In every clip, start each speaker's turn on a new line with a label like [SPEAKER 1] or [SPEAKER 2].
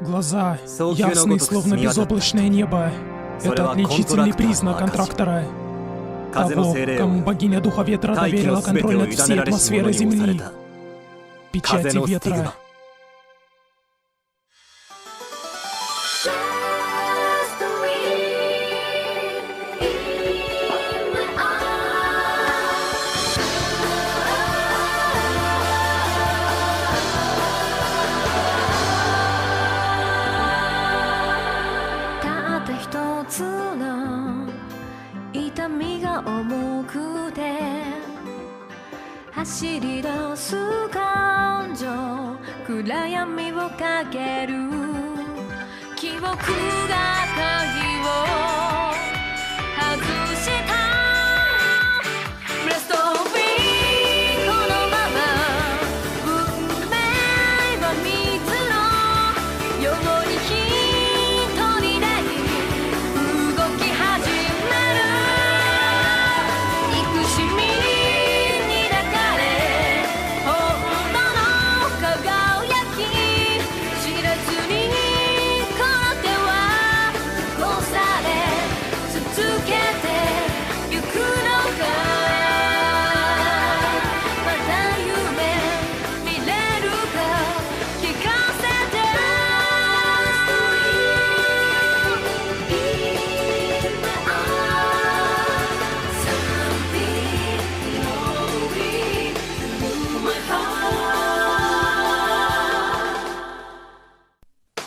[SPEAKER 1] Глаза ясные, словно безоблачное небо. Это отличительный признак контрактора. Того, кому богиня Духа Ветра доверила контроль над всей атмосферой Земли. Печати ветра.
[SPEAKER 2] 走り出す感情暗闇をかける記憶が鍵を外したレストビーこのまま運命は水のように一人で動き始める憎しみ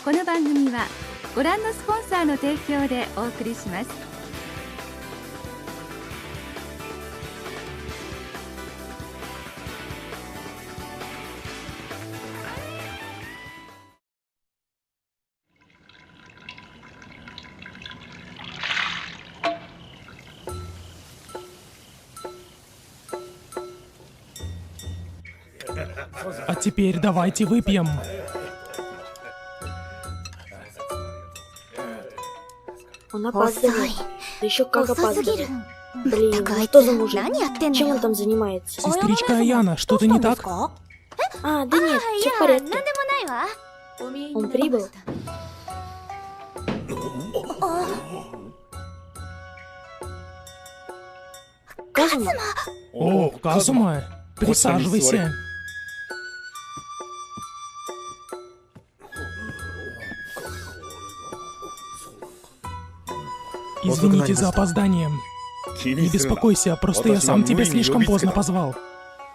[SPEAKER 3] この番組はご覧のスポンサーの提供でお送りします。
[SPEAKER 1] А теперь давайте выпьем.
[SPEAKER 4] Он опаздывает. Да еще как опаздывает. Блин, что за мужик? Чем он там занимается?
[SPEAKER 1] Сестричка Аяна, что-то не так?
[SPEAKER 4] А, да нет, все в порядке. Он прибыл. Казума?
[SPEAKER 1] О, Казума, присаживайся. Извините за опоздание. Не беспокойся, просто я сам тебя слишком поздно позвал.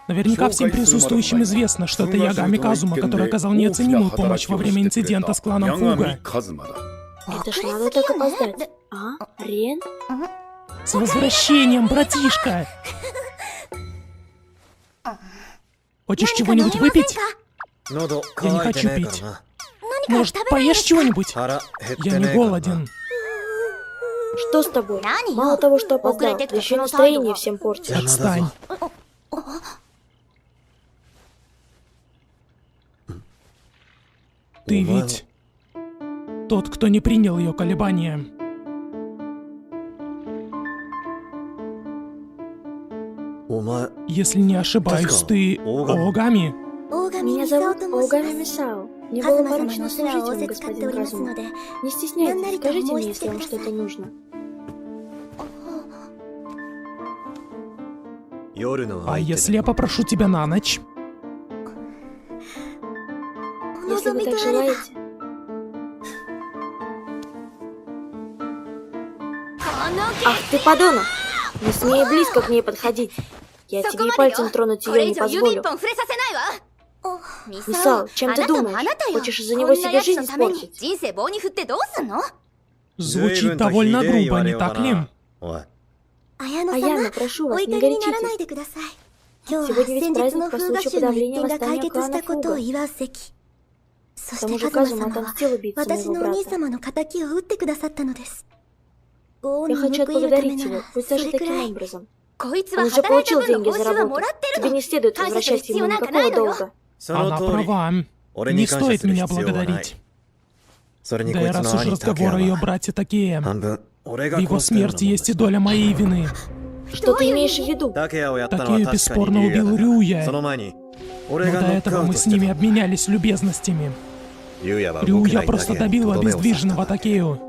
[SPEAKER 1] Наверняка всем присутствующим известно, что это Ягами Казума, который оказал неоценимую помощь во время инцидента с кланом Фуга.
[SPEAKER 4] Это ж надо так опоздать. А? Рен?
[SPEAKER 1] С возвращением, братишка! Хочешь чего-нибудь выпить? Я не хочу пить. Может, поешь чего-нибудь? Я не голоден.
[SPEAKER 4] Что с тобой? Мало того, что опоздал, да еще и настроение всем портит.
[SPEAKER 1] Отстань. Ты ведь тот, кто не принял ее колебания. Если не ошибаюсь, ты Оогами?
[SPEAKER 4] Меня зовут Оогами Мисао. Мне было поручено служить вам, господин Казума. Не стесняйтесь, скажите мне, если вам что-то нужно.
[SPEAKER 1] А если я попрошу тебя на ночь?
[SPEAKER 4] Если вы так желаете. Ах ты подонок! Не смей близко к ней подходить. Я тебе и пальцем тронуть ее не позволю. Мисао, чем ты думаешь? Хочешь из-за него себе жизнь испортить?
[SPEAKER 1] Звучит довольно грубо, не так ли?
[SPEAKER 4] Аяна, прошу вас, не горячитесь. Сегодня ведь праздник по случаю подавления восстания клана Фуга. К тому же Казума отомстил убийце моего брата. Я хочу отблагодарить его, пусть даже таким образом. Он уже получил деньги за работу. Тебе не следует возвращать ему никакого долга.
[SPEAKER 1] Она права. Не стоит меня благодарить. Да и раз уж разговор о ее брате такие, в его смерти есть и доля моей вины.
[SPEAKER 4] Что ты имеешь в виду?
[SPEAKER 1] Такею бесспорно убил Рюя. Но до этого мы с ними обменялись любезностями. Рюя просто добил обездвиженного Такею.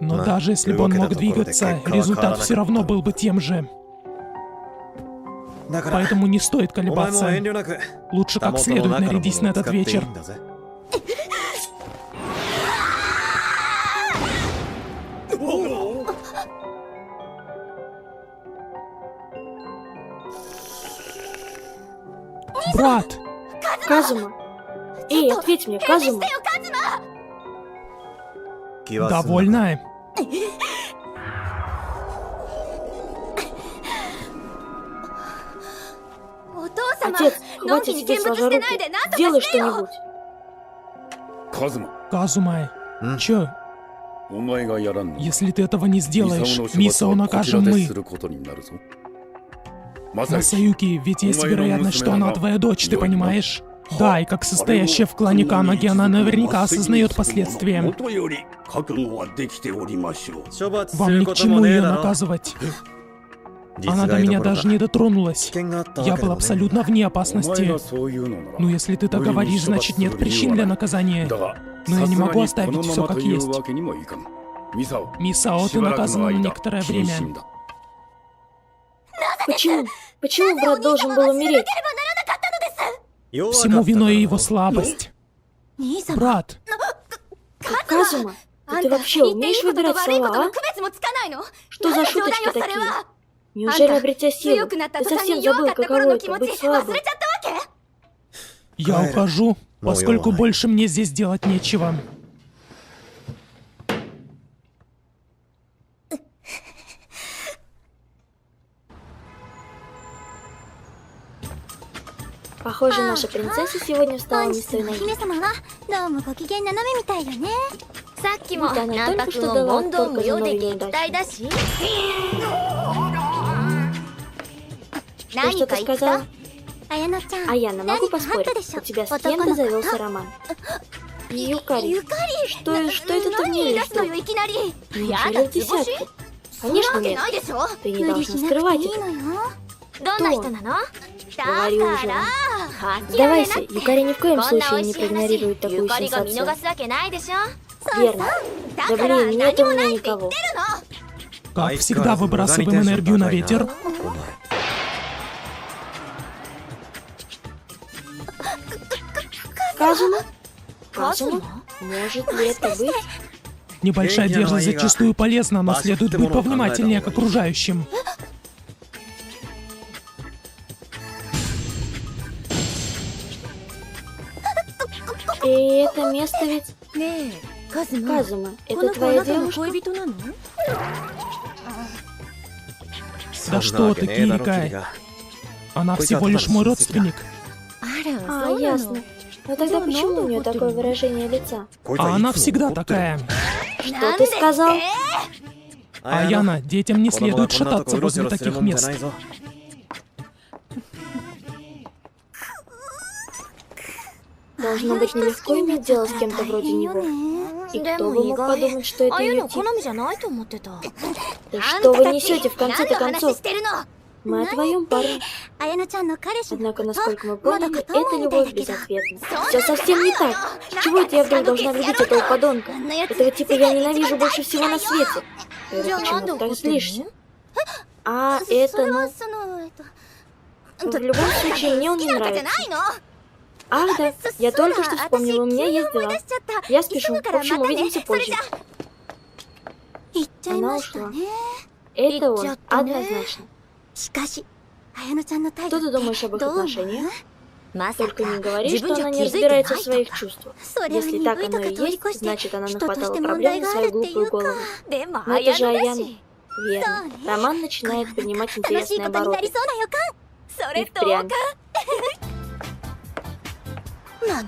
[SPEAKER 1] Но даже если бы он мог двигаться, результат все равно был бы тем же. Поэтому не стоит колебаться. Лучше как следует нарядись на этот вечер. Брат!
[SPEAKER 4] Казума! Эй, ответь мне, Казума!
[SPEAKER 1] Довольно?
[SPEAKER 4] Отец, хватит себе сложа руки. Делай что-нибудь.
[SPEAKER 1] Казума, чё? Если ты этого не сделаешь, Мисао накажем мы. Масаюки, ведь есть вероятность, что она твоя дочь, ты понимаешь? Да, и как состоящая в клане Канаги, она наверняка осознает последствия. Вам ни к чему ее наказывать. Она до меня даже не дотронулась. Я был абсолютно вне опасности. Ну, если ты так говоришь, значит нет причин для наказания. Но я не могу оставить все как есть. Мисао, ты наказана на некоторое время.
[SPEAKER 4] Почему? Почему брат должен был умереть?
[SPEAKER 1] Всему виной его слабость. Брат,
[SPEAKER 4] Казума, ты вообще умеешь выбирать слова, а? Что за шуточки такие? Неужели, обретя силу, ты совсем забыл, каково это быть слабым?
[SPEAKER 1] Я ухожу, поскольку больше мне здесь делать нечего.
[SPEAKER 4] Похоже, наша принцесса сегодня встала не с той ноги.
[SPEAKER 2] さっきもナンパ君を問答無用で撃退だし。何か言った？
[SPEAKER 4] Аяна, могу поспорить? У тебя с кем-то завелся роман. Юкари. Что это ты мне или что? Неужели в десятку? Конечно нет. Ты не должна скрывать это. Говори уже. Сдавайся, Юкари ни в коем случае не проигнорирует такую сенсацию. Верно. Да блин, нет у меня никого.
[SPEAKER 1] Как всегда, выбрасываем энергию на ветер.
[SPEAKER 4] Казума? Казума? Может ли это быть?
[SPEAKER 1] Небольшая дерзость зачастую полезна, но следует быть повнимательнее к окружающим.
[SPEAKER 4] И это место ведь... Казума, это твоя девушка?
[SPEAKER 1] Да что ты, Кирика? Она всего лишь мой родственник.
[SPEAKER 4] А, ясно. Но тогда почему у нее такое выражение лица?
[SPEAKER 1] А она всегда такая.
[SPEAKER 4] Что ты сказал?
[SPEAKER 1] Аяна, детям не следует шататься возле таких мест.
[SPEAKER 4] Должно быть нелегко иметь дело с кем-то вроде него. И кто бы мог подумать, что это ее тип? Да что вы несете в конце-то концов? Мы о твоем парне. Однако, насколько мы поняли, это любовь безответна. Все совсем не так. С чего это я вдруг должна любить этого подонка? Этого типа я ненавижу больше всего на свете. Почему ты так злишься? А, это, ну... В любом случае, мне он не нравится. Ах да, я только что вспомнила, у меня есть дела. Я спешу, в общем, увидимся позже. Она ушла. Это он, однозначно. Что ты думаешь об их отношениях? Только не говори, что она не разбирается в своих чувствах. Если так оно и есть, значит она нахватала проблем на свою глупую голову. Но это же Аяна. Верно. Роман начинает принимать интересные обороты. И впрямь.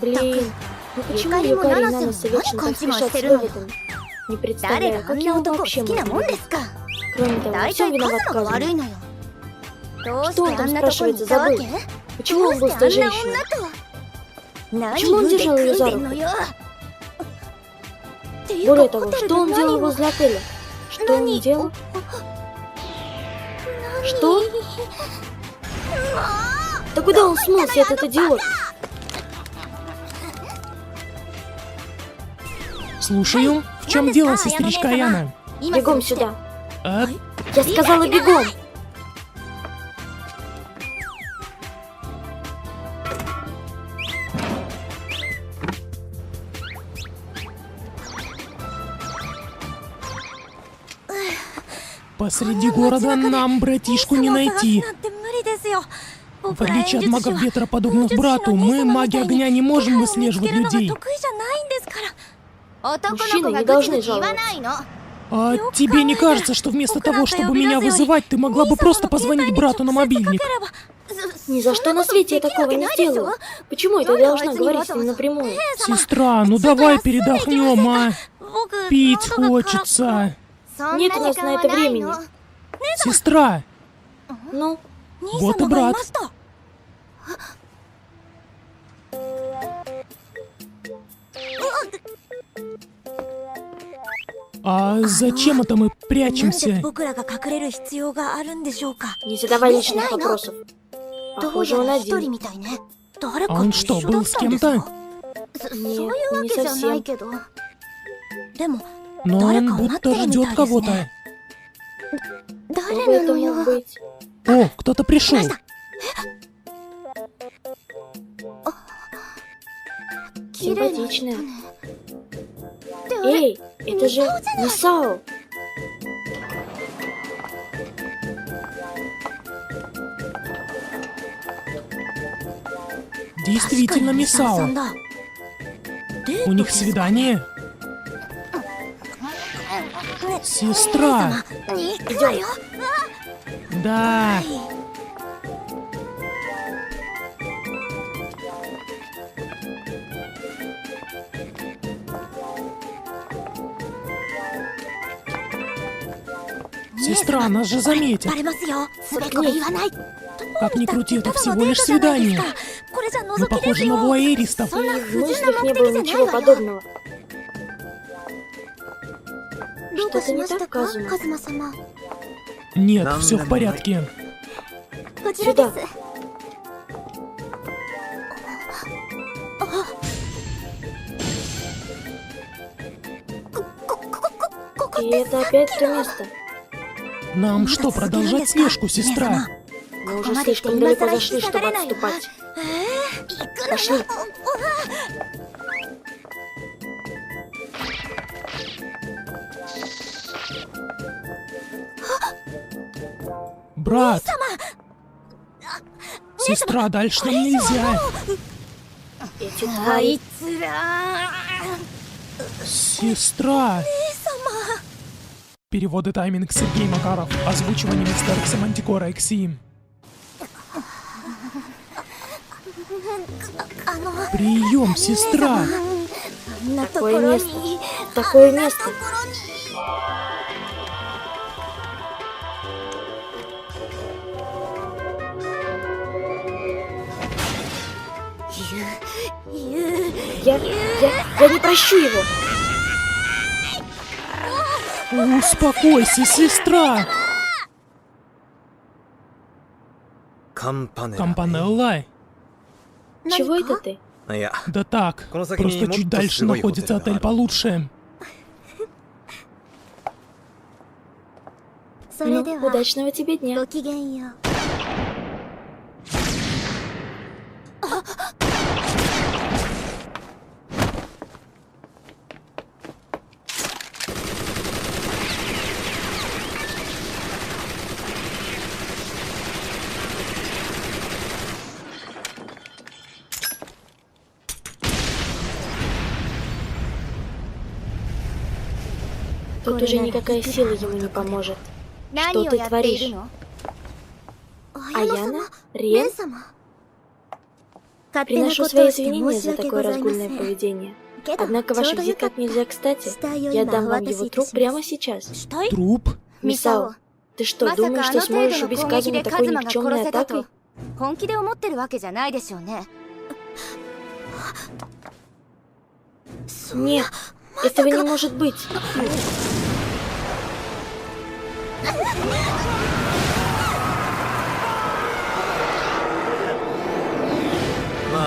[SPEAKER 4] Блин, ну почему Юкари и Наноса вечно так спешат с выводами? Не представляю, как его вообще можно любить. Кроме того, во всем виноват Казума. Что он там, спрашивается, забыл? Почему он был с той женщиной? Почему он держал ее за руку? Более того, что он делал возле отеля? Что он делал? Что? Да куда он смылся, этот идиот?
[SPEAKER 1] Слушаю. В чем дело, сестричка Аяна?
[SPEAKER 4] Бегом сюда.
[SPEAKER 1] А,
[SPEAKER 4] Я сказала бегом.
[SPEAKER 1] посреди города нам братишку не найти. В отличие от магов ветра, подобных брату, мы, маги огня, не можем выслеживать людей.
[SPEAKER 4] Мужчины не должны жаловаться.
[SPEAKER 1] А тебе не кажется, что вместо того, чтобы меня вызывать, ты могла бы просто позвонить брату на мобильник?
[SPEAKER 4] Ни за что на свете я такого не сделаю. Почему это я должна говорить с ним напрямую?
[SPEAKER 1] Сестра, ну давай передохнем, а? Пить хочется.
[SPEAKER 4] Нет у нас на это времени.
[SPEAKER 1] Сестра,
[SPEAKER 4] Ну,
[SPEAKER 1] вот и брат. А зачем это мы прячемся?
[SPEAKER 4] не задавай личных вопросов. Похоже, он один.
[SPEAKER 1] А он что, был с кем-то?
[SPEAKER 4] Нет, не совсем.
[SPEAKER 1] Но он будто ждет кого-то.
[SPEAKER 4] Кто бы это мог быть?
[SPEAKER 1] О, кто-то пришел.
[SPEAKER 4] Симпатичная. Эй, это же Мисао.
[SPEAKER 1] Действительно, Мисао. У них свидание? Сестра. Да. Сестра, нас же заметят. Как ни крути, это всего лишь свидание. Мы похожи на вуайеристов.
[SPEAKER 4] В мыслях не было ничего подобного. Что-то не так, Казума.
[SPEAKER 1] Нет, все в порядке.
[SPEAKER 4] Сюда. И это опять то место.
[SPEAKER 1] Нам что, продолжать слежку, сестра?
[SPEAKER 4] Мы уже слишком далеко зашли, чтобы отступать. Пошли.
[SPEAKER 1] Брат! Сестра, дальше нам нельзя.
[SPEAKER 4] Эти твари.
[SPEAKER 1] Сестра! Переводы тайминг Сергей Макаров. Озвучивание мистер Мантикора XC. Прием, сестра!
[SPEAKER 4] Такое место. Такое место. Я не прощу его.
[SPEAKER 1] Успокойся, сестра! Кампанелла?
[SPEAKER 4] Чего это ты?
[SPEAKER 1] Да так, просто чуть дальше находится отель получше.
[SPEAKER 4] Ну, удачного тебе дня. Тут уже никакая сила ему не поможет. Что ты творишь? Аяна? Риен? Приношу свои извинения за такое разгульное поведение. Однако ваш визит как нельзя кстати. Я дам вам его труп прямо сейчас.
[SPEAKER 1] Труп?
[SPEAKER 4] Мисао, ты что, думаешь, что сможешь убить Казума такой никчемной атакой? Нет, этого не может быть.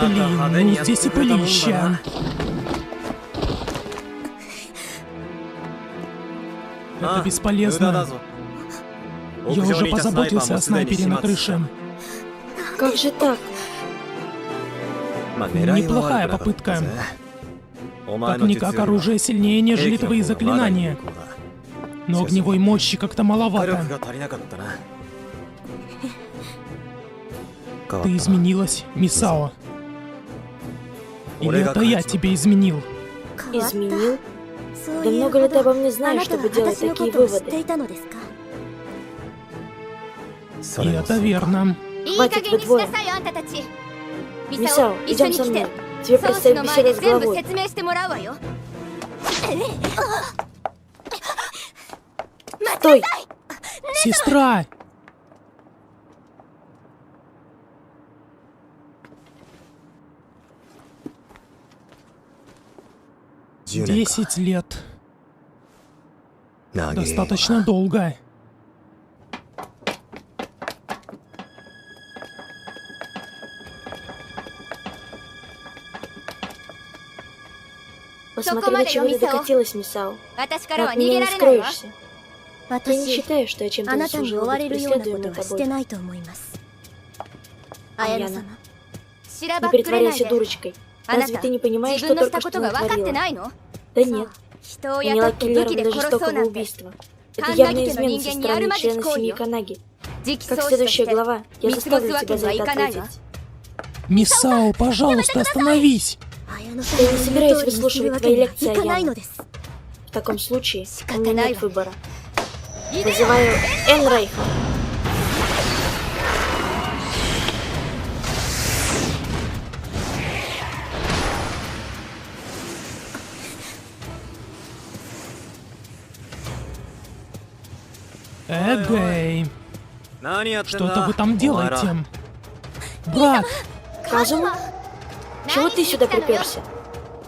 [SPEAKER 1] Блин, ну здесь и пылища. Это бесполезно. Я уже позаботился о снайпере на крыше.
[SPEAKER 4] Как же так?
[SPEAKER 1] Неплохая попытка. Как-никак оружие сильнее, нежели твои заклинания. Но огневой мощи как-то маловато. Ты изменилась, Мисао. Или это я тебя изменил?
[SPEAKER 4] Изменил? Да много ли ты обо мне знаешь, чтобы делать такие выводы?
[SPEAKER 1] И это верно.
[SPEAKER 4] Хватит, вы двое. Мисао, идем со мной. Тебе предстоит беседа с главой. Стой!
[SPEAKER 1] Сестра! Десять лет. Достаточно долго.
[SPEAKER 4] Посмотри, до чего ты докатилась, Мисао. Ты от меня не скроешься. Я не считаю, что я чем-то заслужила быть преследуемой тобой. Аяна, не притворяйся дурочкой. Разве ты не понимаешь, что только что натворила? Да нет. Наняла киллера для жестокого убийства. Это явная измена со стороны члена семьи Канаги. Как следующая глава, я заставлю тебя за это ответить.
[SPEAKER 1] Мисао, пожалуйста, остановись!
[SPEAKER 4] Я не собираюсь выслушивать твои лекции, Аяна. В таком случае у меня нет выбора. Вызываю Энрайха.
[SPEAKER 1] Эгэй. Что-то вы там делаете? Брат!
[SPEAKER 4] Казума? Чего ты сюда приперся?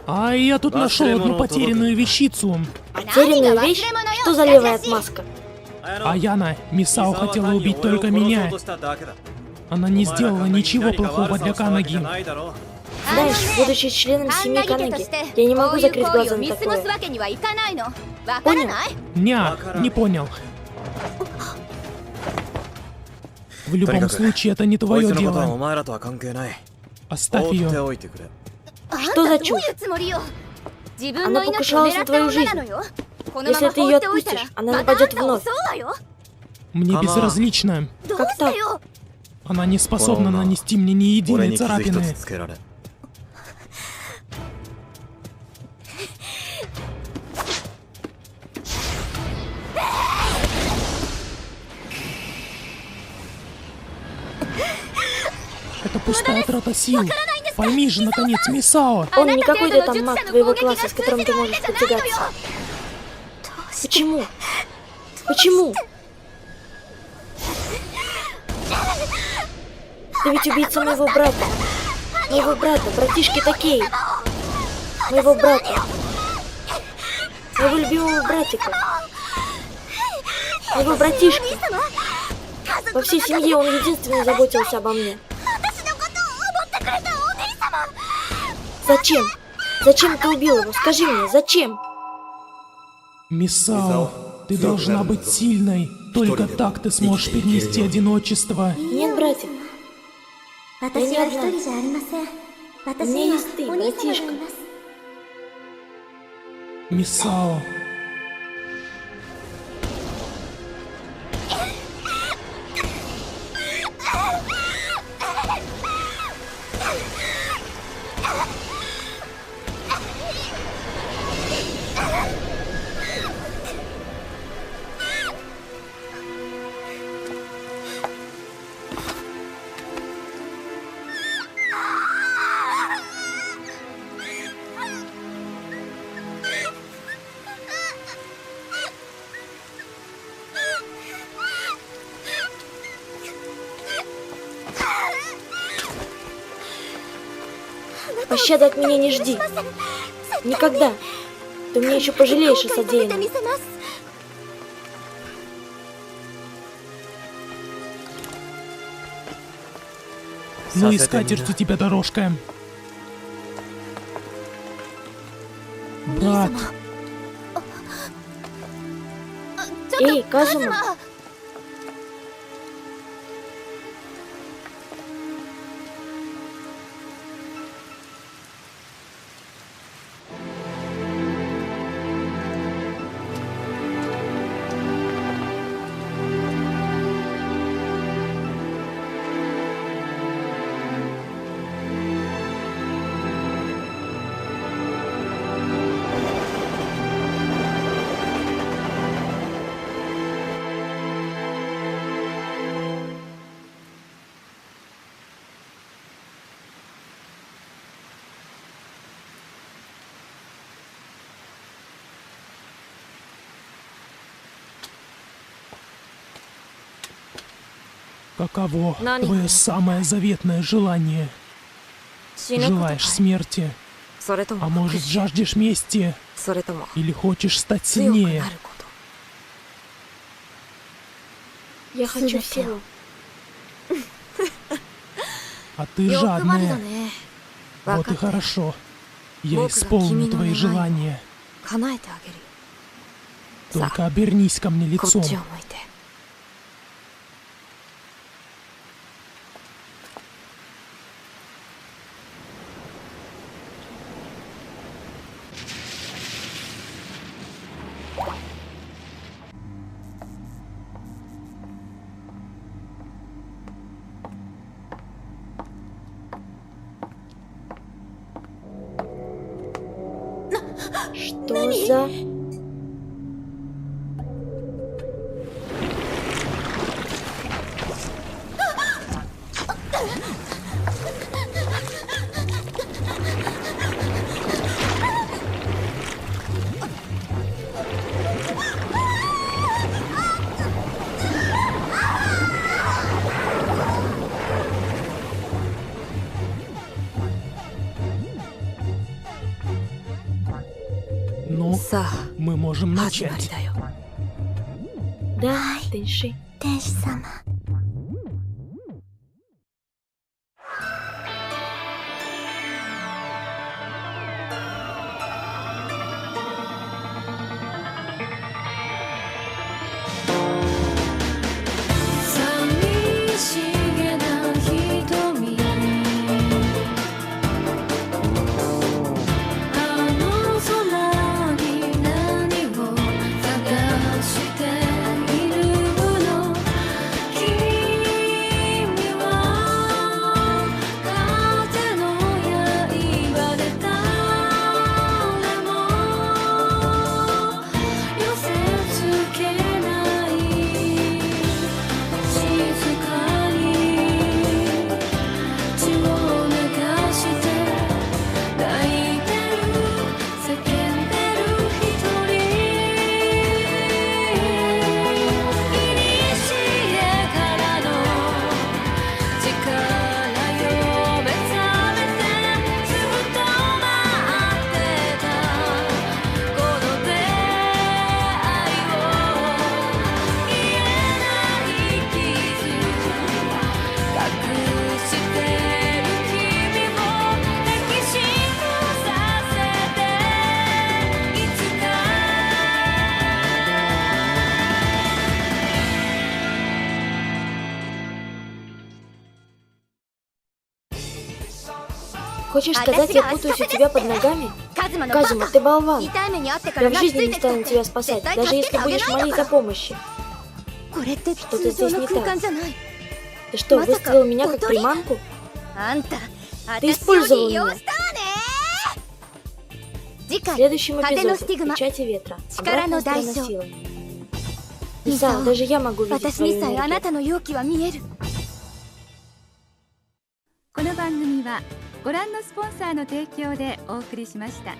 [SPEAKER 1] А я тут нашел одну потерянную вещицу.
[SPEAKER 4] Потерянную вещь? Что за левая отмазка?
[SPEAKER 1] Аяна, Мисао хотела убить только меня. Она не сделала ничего плохого для Канаги.
[SPEAKER 4] Знаешь, будучи членом семьи Канаги, я не могу закрыть глаза на такое. Понял?
[SPEAKER 1] Не понял. В любом случае, это не твое дело. Оставь ее.
[SPEAKER 4] Что за чушь? Она покушалась на твою жизнь. Если ты ее отпустишь, она нападет вновь.
[SPEAKER 1] Мне безразлично.
[SPEAKER 4] Как так?
[SPEAKER 1] Она не способна нанести мне ни единой царапины. Это пустая трата сил. Пойми же, наконец, Мисао.
[SPEAKER 4] Он не какой-то там маг твоего класса, с которым ты можешь потягаться. Почему? Почему? Ты ведь убийца моего брата. Моего брата, братишки такие. Моего брата. Моего любимого братика. Моего братишки. Во всей семье он единственный заботился обо мне. Зачем? Зачем ты убил его? Скажи мне, зачем?
[SPEAKER 1] Мисао, ты должна быть сильной. Только так ты сможешь перенести одиночество.
[SPEAKER 4] Нет, братик. Я не одна. У меня есть ты, братишка.
[SPEAKER 1] Мисао.
[SPEAKER 4] Пощады от меня не жди. Никогда. Ты мне еще пожалеешь о содеянном.
[SPEAKER 1] Ну и скатерть у тебя дорожка.
[SPEAKER 4] Эй, Казума!
[SPEAKER 1] Каково твое самое заветное желание? Желаешь смерти? А может, жаждешь мести? Или хочешь стать сильнее?
[SPEAKER 4] Я хочу всего.
[SPEAKER 1] А ты жадная. Вот и хорошо. Я исполню твои желания. Только обернись ко мне лицом.
[SPEAKER 4] Что за...
[SPEAKER 1] Ну, мы можем начать.
[SPEAKER 4] Да, Тенши. Хочешь сказать, я путаюсь у тебя под ногами? Казума, ты болван. Я в жизни не стану тебя спасать, даже если будешь молить о помощи. Что-то здесь не так. Ты что, выставил меня как приманку? Ты использовал меня. В следующем эпизоде «Печати ветра. Обратная сторона силы». Исао, даже я могу видеть свою энергию.
[SPEAKER 3] この番組はご覧のスポンサーの提供でお送りしました。